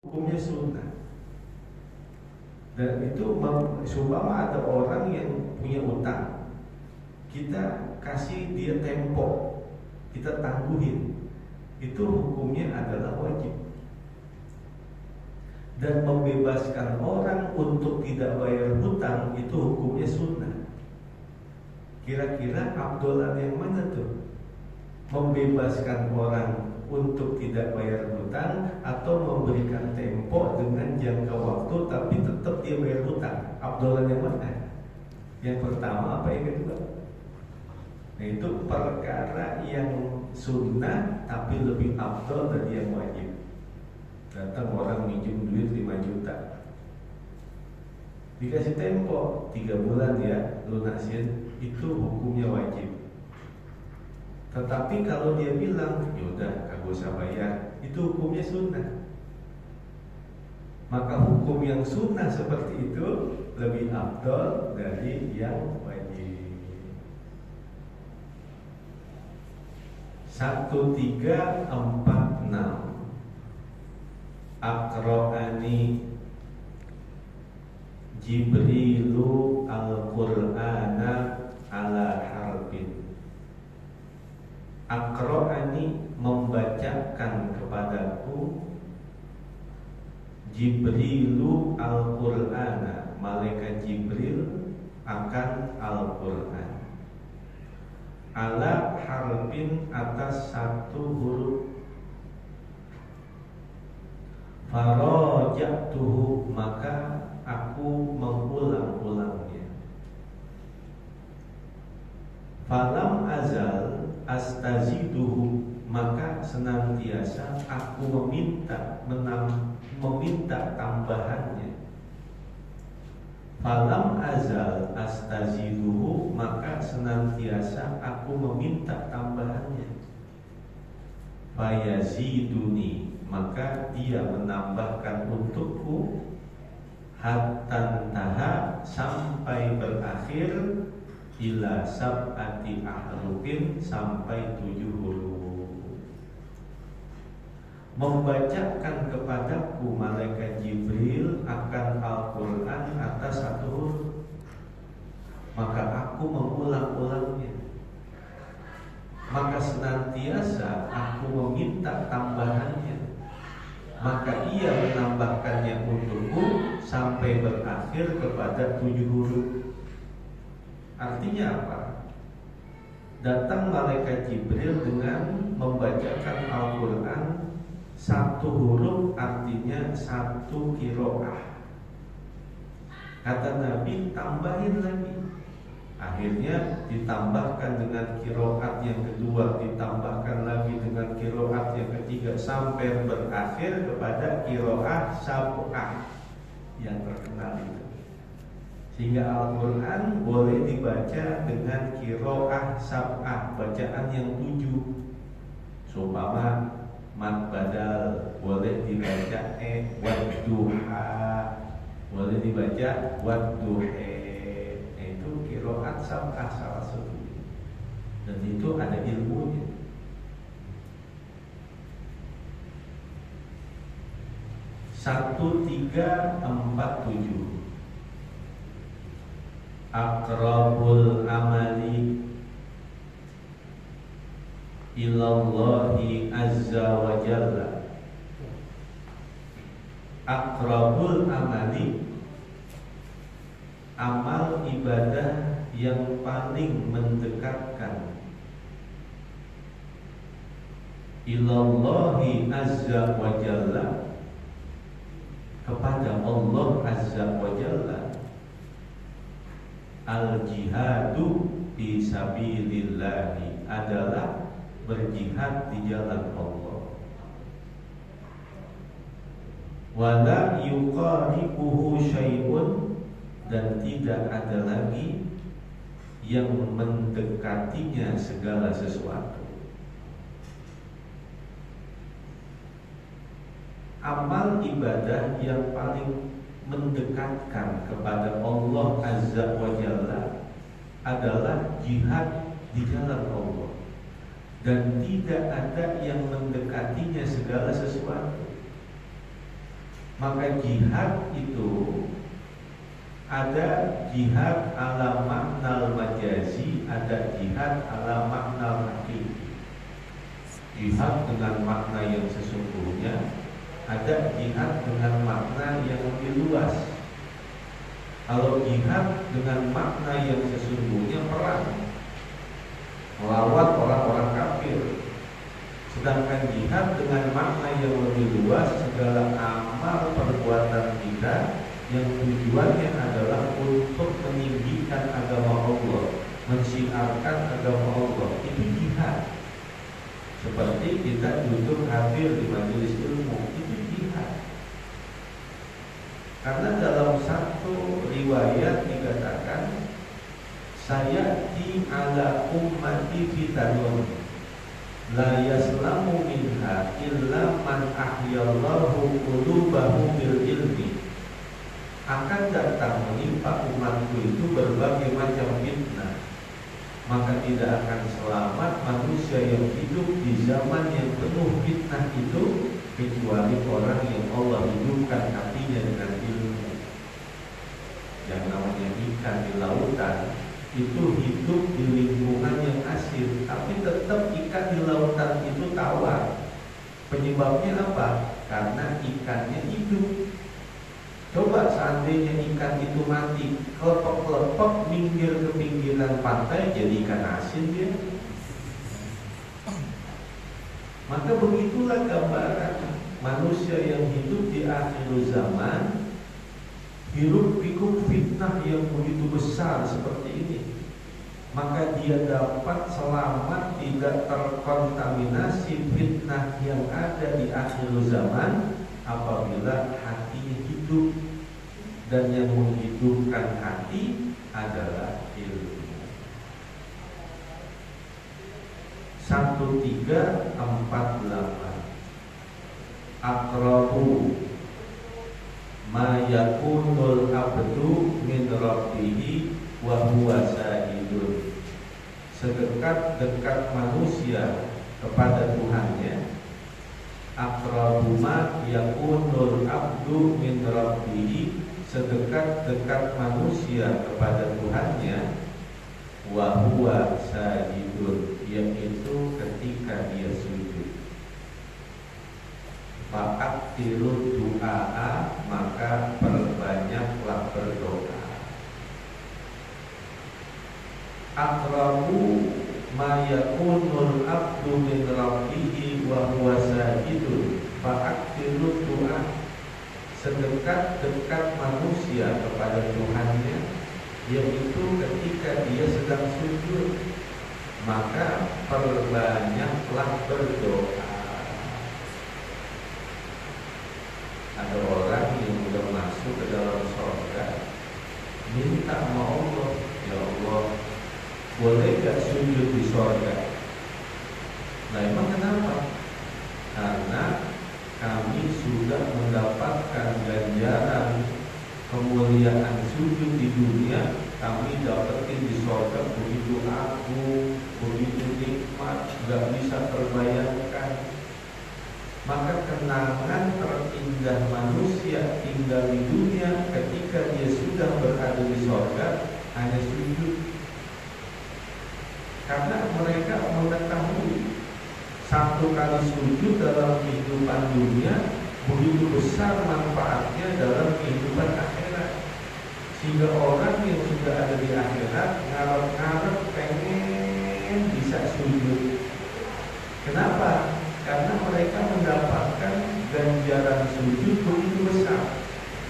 hukumnya sunnah. Dan itu seumpama ada orang yang punya utang, kita kasih dia tempo, kita tangguhin, itu hukumnya adalah wajib. Dan membebaskan orang untuk tidak bayar hutang itu hukumnya sunnah. Kira-kira afdolan yang mana tuh? Membebaskan orang untuk tidak bayar hutang atau memberikan tempo dengan jangka waktu tapi tetap dia bayar hutang? Afdolan yang mana? Yang pertama apa yang kedua? Nah, itu perkara yang sunnah tapi lebih afdol dari yang wajib. Datang orang minjem duit 5 juta, dikasih tempo 3 bulan ya lunasin, itu hukumnya wajib. Tetapi kalau dia bilang yaudah kagak usah bayar, itu hukumnya sunnah. Maka hukum yang sunnah seperti itu lebih afdol dari yang wajib. 1346 Aqra'ani Jibrilu al-Qur'ana ala harbin. Aqra'ani membacakan kepadaku, Jibrilu al-Qur'ana, malaikat Jibril akan Al-Qur'an, ala harbin, atas satu huruf. Faraja'tuhu, maka aku mengulang-ulangnya. Falam azal astaziduhu, maka senantiasa aku meminta tambahannya. Falam azal astaziduhu, maka senantiasa aku meminta tambahannya. Fayaziduni, maka dia menambahkan untukku, hatta taha, sampai berakhir, ila sab'ati ahrufin, sampai 7 huruf. Membacakan kepadaku malaikat Jibril akan Al-Quran atas 1 huruf, maka aku mengulang-ulangnya. Maka senantiasa aku meminta tambahannya, maka ia menambahkannya untukku sampai berakhir kepada 7 huruf. Artinya apa? Datang malaikat Jibril dengan membacakan Al-Quran 1 huruf, artinya 1 qiraah. Kata Nabi, tambahin lagi. Akhirnya ditambahkan dengan qiraat yang kedua, ditambahkan lagi dengan qiraat yang ketiga, sampai berakhir kepada qiraat sab'ah yang terkenal itu. Sehingga Al-Quran boleh dibaca dengan qiraat sab'ah, bacaan yang 7. Seumpama mad badal boleh dibaca wadduha, boleh dibaca wadduhe. Itu qiraat sab'ah salah satu, dan itu ada ilmunya. Satu, 3, 4, 7. Aqrabul amali ilallahi azza wa jalla. Aqrabul amali, amal ibadah yang paling mendekatkan, ilallahi azza wa jalla, kepada Allah azza wa jalla, al-jihadu fi sabilillahi, adalah berjihad di jalan Allah. Wala yuqaribuhu syai'un, dan tidak ada lagi yang mendekatinya segala sesuatu. Amal ibadah yang paling mendekatkan kepada Allah azza wa jalla adalah jihad di jalan Allah, dan tidak ada yang mendekatinya segala sesuatu. Maka jihad itu ada jihad ala maknal majazi, ada jihad ala maknal hakiki. Jihad dengan makna yang sesungguhnya, ada jihad dengan makna yang lebih luas. Kalau jihad dengan makna yang sesungguhnya perang melawan orang-orang kafir. Sedangkan jihad dengan makna yang lebih luas, segala amal perbuatan kita yang tujuannya adalah untuk meninggikan agama Allah, mensiarkan agama Allah, itu jihad. Seperti kita duduk hadir di majelis ilmu, itu jihad. Karena dalam satu riwayat dikatakan, saya di ala ummati fitanun la yaslamu minha illa man ahyallahu qulubahu bil ilmi. Akan datang menimpa umatku itu berbagai macam fitnah, maka tidak akan selamat manusia yang hidup di zaman yang penuh fitnah itu kecuali orang yang Allah hidupkan hatinya dengan ilmu. Yang namanya ikan di lautan itu hidup di lingkungan yang asin, tapi tetap ikan di lautan itu tawar. Penyebabnya apa? Karena ikannya hidup. Coba seandainya ikan itu mati, kelepek-kelepek minggir ke pinggiran pantai, jadi ikan asin dia. Maka begitulah gambaran manusia yang hidup di akhir zaman, hirup pikuk fitnah yang begitu besar seperti ini. Maka dia dapat selamat, tidak terkontaminasi fitnah yang ada di akhir zaman apabila hatinya hidup. Dan yang menghidupkan hati adalah ilmu. 1348 Aqrabu ma yakunul abdu min rabbihi wa huwa sa'idun. Sedekat-dekat manusia kepada Tuhannya, aqrabu ma yakunul abdu min rabbihi, sedekat-dekat manusia kepada Tuhannya, wa huwa sajidun, yaitu ketika dia sujud. Fa'aktiru du'a, maka perbanyaklah berdoa. Aqrabu ma yakunul abdu min rabbihi wa huwa sajidun, fa'aktiru du'a. Sedekat-dekat manusia kepada Tuhannya, yaitu ketika dia sedang sujud, maka perbanyaklah berdoa. Ada orang yang sudah masuk ke dalam surga, minta sama Allah, ya Allah, boleh gak sujud di surga? Nah, emang kenapa? Karena kami sudah mendapatkan ganjaran kemuliaan sujud di dunia, kami dapetin di surga begitu agung, begitu nikmat, gak bisa terbayangkan. Maka kenangan terindah manusia tinggal di dunia ketika dia sudah berada di surga hanya sujud. Karena mereka mengetahui satu kali sujud dalam kehidupan dunia begitu besar manfaatnya dalam kehidupan akhirat, sehingga orang yang sudah ada di akhirat ngarep-ngarep pengen bisa sujud. Kenapa? Karena mereka mendapatkan ganjaran sujud begitu besar,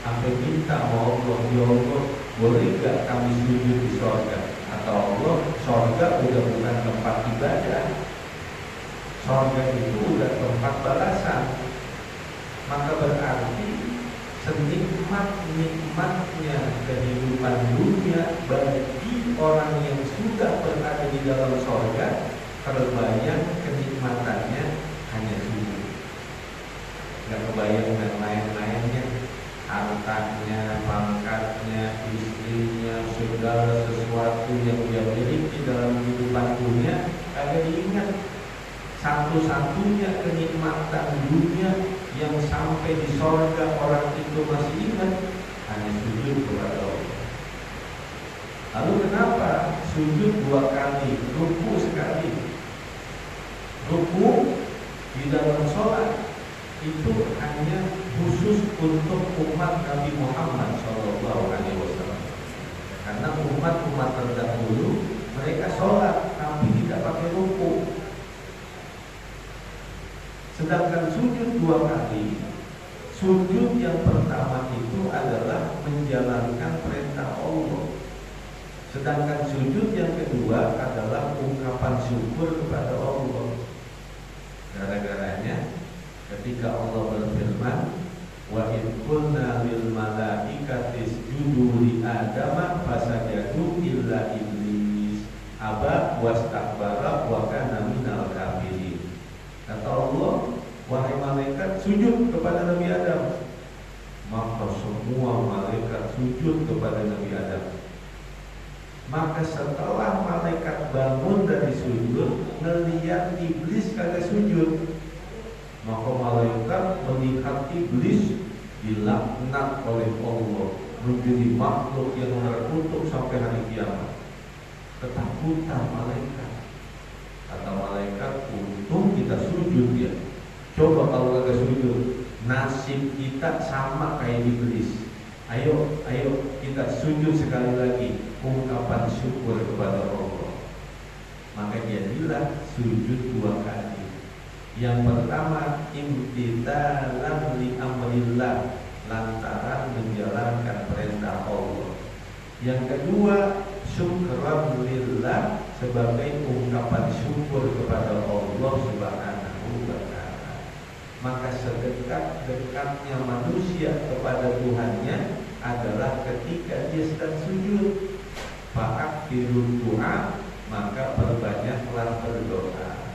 sampai minta sama Allah, ya Allah, boleh gak kami sujud di surga? Atau Allah, surga udah bukan tempat ibadah, surga itu udah tempat balasan. Maka berarti senikmat-nikmatnya kehidupan dunia bagi orang yang sudah berada di dalam surga, terbayang kenikmatannya hanya sujud. Gak kebayang yang lain-lainnya, hartanya, pangkatnya, istrinya, segala sesuatu yang dia miliki dalam kehidupan dunia kagak diingat. Satu-satunya kenikmatan dunia yang sampai di surga orang itu masih ingat, hanya sujud kepada Allah. Lalu kenapa sujud 2 kali, ruku sekali? Ruku di dalam sholat itu hanya khusus untuk umat Nabi Muhammad SAW. Karena umat-umat terdahulu mereka sholat tapi tidak pakai ruku. Sedangkan sujud 2 kali, sujud yang pertama itu adalah menjalankan perintah Allah. Sedangkan sujud yang kedua adalah ungkapan syukur kepada Allah. Gara-garanya ketika Allah berfirman, wa in qulna lil malaikati isjudu li adama fasajadu illa iblis aba wastakbara wa kana minal kafirin. Kata Allah, wahai malaikat, sujud kepada Nabi Adam. Maka semua malaikat sujud kepada Nabi Adam. Maka setelah malaikat bangun dari sujud, melihat iblis kagak sujud. Maka malaikat melihat iblis dilaknat oleh Allah, menjadi makhluk yang terkutuk sampai hari kiamat. Ketakutan malaikat. Kata malaikat, untung kita sujud ya. Coba kalau kagak sujud, nasib kita sama kayak iblis. Ayo kita sujud sekali lagi, ungkapan syukur kepada Allah. Maka jadilah sujud 2 kali. Yang pertama, imtithalan li amrillah, lantaran menjalankan perintah Allah. Yang kedua, syukran lillah, sebagai ungkapan syukur kepada Allah Subhanahu wa ta'ala. Maka sedekat-dekatnya manusia kepada Tuhannya adalah ketika dia sedang sujud. Fa'akthirud du'a, maka perbanyaklah berdoa.